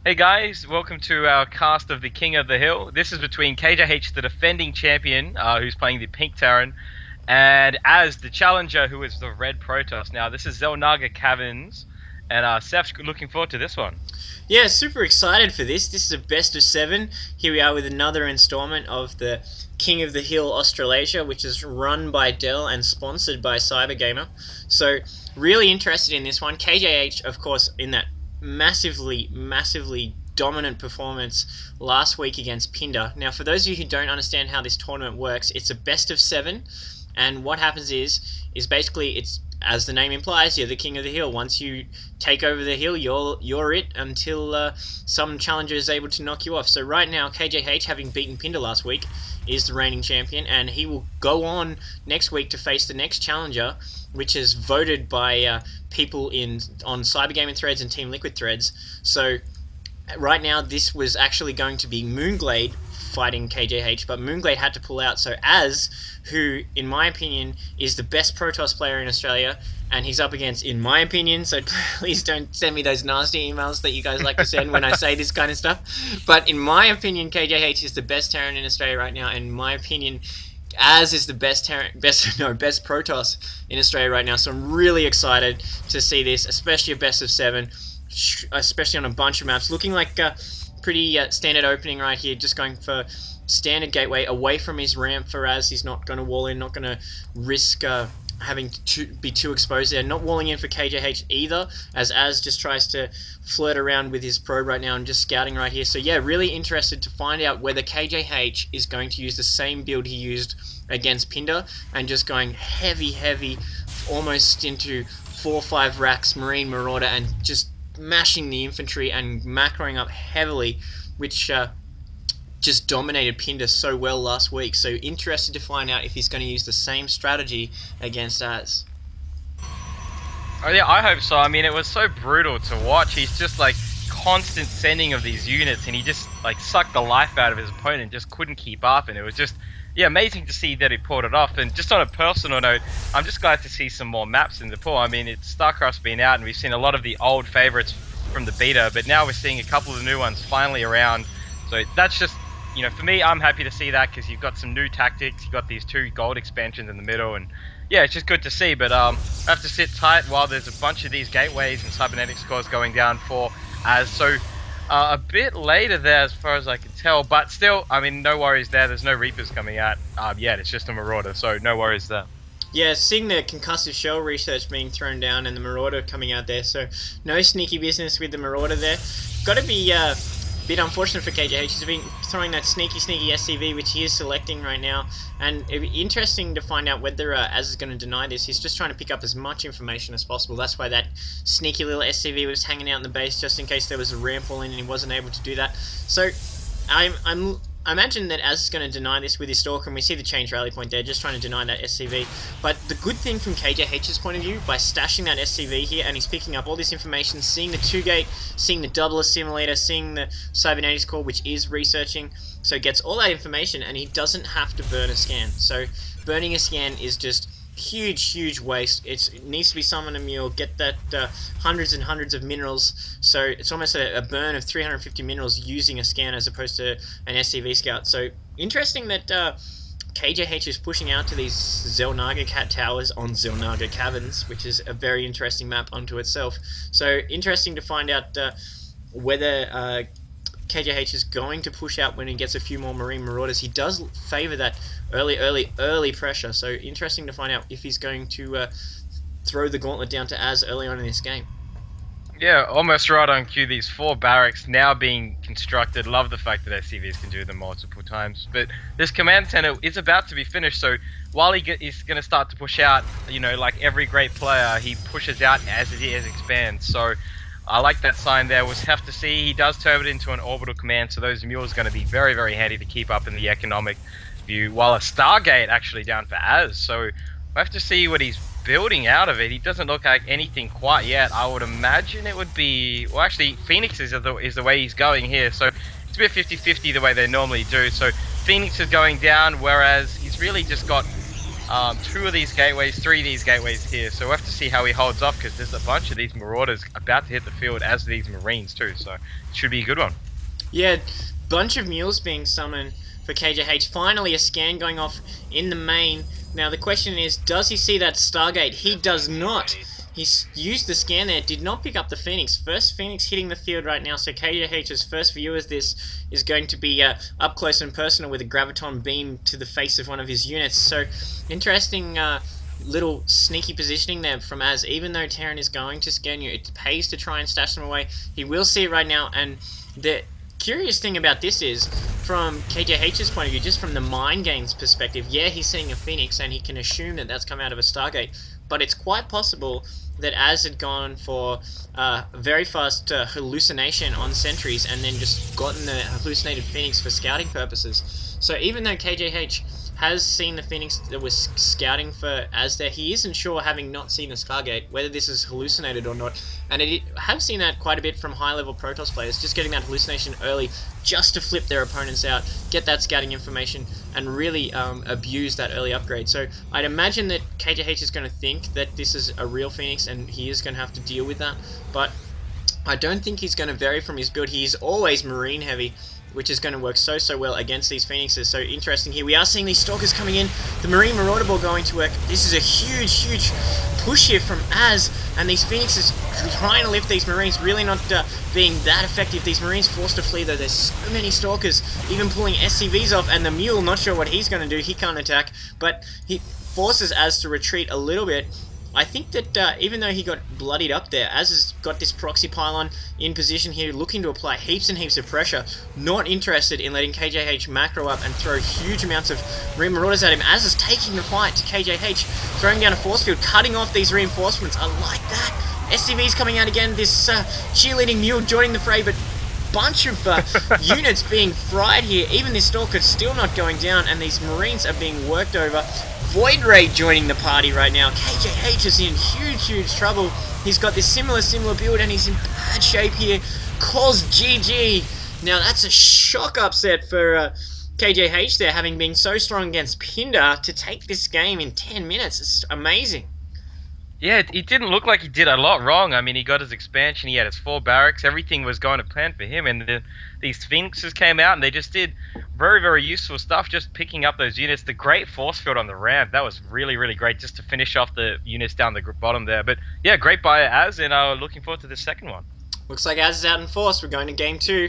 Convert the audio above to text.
Hey guys, welcome to our cast of the King of the Hill. This is between KJH, the defending champion, who's playing the Pink Terran, and Az, the challenger, who is the Red Protoss. Now, this is Zelnaga Caverns, and Seth's looking forward to this one. Yeah, super excited for this. This is a best of 7. Here we are with another installment of the King of the Hill Australasia, which is run by Dell and sponsored by Cybergamer. So, really interested in this one. KJH, of course, in that massively dominant performance last week against Pinder. Now, for those of you who don't understand how this tournament works, it's a best of 7, and what happens is basically it's, as the name implies, you're the king of the hill. Once you take over the hill, you're it until some challenger is able to knock you off. So right now, KJH, having beaten Pinder last week, is the reigning champion, and he will go on next week to face the next challenger, which is voted by people on Cybergaming threads and Team Liquid threads. So right now, this was actually going to be Moonglade fighting KJH, but Moonglade had to pull out. So Az, who in my opinion is the best Protoss player in Australia, and he's up against, in my opinion, so please don't send me those nasty emails that you guys like to send when I say this kind of stuff, but in my opinion, KJH is the best Terran in Australia right now, and in my opinion, Az is the best Protoss in Australia right now. So I'm really excited to see this, especially a best of 7, especially on a bunch of maps. Looking like pretty standard opening right here, just going for standard gateway away from his ramp for Az. He's not going to wall in, not going to risk having to be too exposed there. Not walling in for KJH either, as Az just tries to flirt around with his probe right now and just scouting right here. So yeah, really interested to find out whether KJH is going to use the same build he used against Pinder and just going heavy, almost into 4 or 5 racks Marine Marauder and just mashing the infantry and macroing up heavily, which just dominated Pinder so well last week. So interested to find out if he's going to use the same strategy against Az. Oh yeah, I hope so. I mean, it was so brutal to watch. He's just like constant sending of these units, and he just like sucked the life out of his opponent, just couldn't keep up, and it was just, yeah, amazing to see that he pulled it off. And just on a personal note, I'm just glad to see some more maps in the pool. I mean, Starcraft's been out, and we've seen a lot of the old favorites from the beta, but now we're seeing a couple of the new ones finally around. So that's just, you know, for me, I'm happy to see that, because you've got some new tactics, you've got these 2 gold expansions in the middle, and yeah, it's just good to see. But I have to sit tight while there's a bunch of these gateways and cybernetic scores going down for Az. So a bit later there as far as I can tell, but still, I mean, no worries there. There's no Reapers coming out yet. It's just a Marauder, so no worries there. Yeah, seeing the concussive shell research being thrown down and the Marauder coming out there, so no sneaky business with the Marauder there. Got to be a bit unfortunate for KJH. He's been throwing that sneaky SCV, which he is selecting right now, and it'd be interesting to find out whether Az is going to deny this. He's just trying to pick up as much information as possible. That's why that sneaky little SCV was hanging out in the base, just in case there was a ramp wall in and he wasn't able to do that. So I imagine that Az is going to deny this with his Stalker, and we see the change rally point there, just trying to deny that SCV. But the good thing from KJH's point of view, by stashing that SCV here, and he's picking up all this information, seeing the 2-gate, seeing the doubler simulator, seeing the cybernetics core, which is researching, so gets all that information, and he doesn't have to burn a scan. So burning a scan is just huge waste. It needs to be summon a mule, get that hundreds and hundreds of minerals, so it's almost a burn of 350 minerals using a scan as opposed to an SCV scout. So interesting that KJH is pushing out to these Zelnaga Cat Towers on Zelnaga Caverns, which is a very interesting map unto itself. So interesting to find out whether KJH is going to push out when he gets a few more Marine Marauders. He does favour that early pressure, so interesting to find out if he's going to throw the gauntlet down to Az early on in this game. Yeah, almost right on cue, these 4 barracks now being constructed. Love the fact that SCVs can do them multiple times. But this command center is about to be finished, so while he's going to start to push out, you know, like every great player, he pushes out as it expands. So I like that sign there. We'll have to see. He does turn it into an orbital command, so those mules are going to be very handy to keep up in the economic view, while a Stargate actually down for Az. So we'll have to see what he's building out of it. He doesn't look like anything quite yet. I would imagine it would be, well, actually Phoenix is the way he's going here, so it's a bit 50-50 the way they normally do. So Phoenix is going down, whereas he's really just got 2 of these gateways, 3 of these gateways here. So we'll have to see how he holds up, because there's a bunch of these Marauders about to hit the field, as these Marines too. So it should be a good one. Yeah, bunch of mules being summoned for KJH. Finally, a scan going off in the main. Now the question is, does he see that Stargate? He does not. He's used the scan there, did not pick up the Phoenix. First Phoenix hitting the field right now, so KJH's first view of this is going to be up close and personal with a graviton beam to the face of one of his units. So, interesting little sneaky positioning there from Az. Even though Terran is going to scan you, it pays to try and stash them away. He will see it right now, and the curious thing about this is, from KJH's point of view, just from the mind games perspective, yeah, he's seeing a Phoenix and he can assume that that's come out of a Stargate, but it's quite possible that Az had gone for very fast hallucination on sentries and then just gotten the hallucinated Phoenix for scouting purposes. So even though KJH has seen the Phoenix that was scouting for Az there, he isn't sure, having not seen the Stargate, whether this is hallucinated or not. And I have seen that quite a bit from high-level Protoss players, just getting that hallucination early, just to flip their opponents out, get that scouting information, and really abuse that early upgrade. So I'd imagine that KJH is going to think that this is a real Phoenix, and he is going to have to deal with that. But I don't think he's going to vary from his build. He's always Marine heavy, which is going to work so well against these Phoenixes. So interesting here. We are seeing these Stalkers coming in. The Marine Marauder Ball going to work. This is a huge push here from Az, and these Phoenixes trying to lift these Marines, really not being that effective. These Marines forced to flee though. There's so many Stalkers, even pulling SCVs off, and the Mule, not sure what he's going to do. He can't attack, but he forces Az to retreat a little bit. I think that even though he got bloodied up there, Az has got this proxy pylon in position here, looking to apply heaps and heaps of pressure, not interested in letting KJH macro up and throw huge amounts of Marine Marauders at him. Az is taking the fight to KJH, throwing down a force field, cutting off these reinforcements. I like that. SCV's coming out again, this cheerleading Mule joining the fray, but bunch of units being fried here. Even this Stalker's still not going down, and these Marines are being worked over. Void Ray joining the party right now. KJH is in huge trouble. He's got this similar build, and he's in bad shape here. Calls GG. Now that's a shock upset for KJH there, having been so strong against Pinder, to take this game in 10 minutes. It's amazing. Yeah, it didn't look like he did a lot wrong. I mean, he got his expansion, he had his 4 barracks, everything was going to plan for him, and these Phoenixes came out and they just did very useful stuff, just picking up those units. The great force field on the ramp, that was really great, just to finish off the units down the bottom there. But yeah, great by Az, and looking forward to the second one. Looks like Az is out in force. We're going to game 2.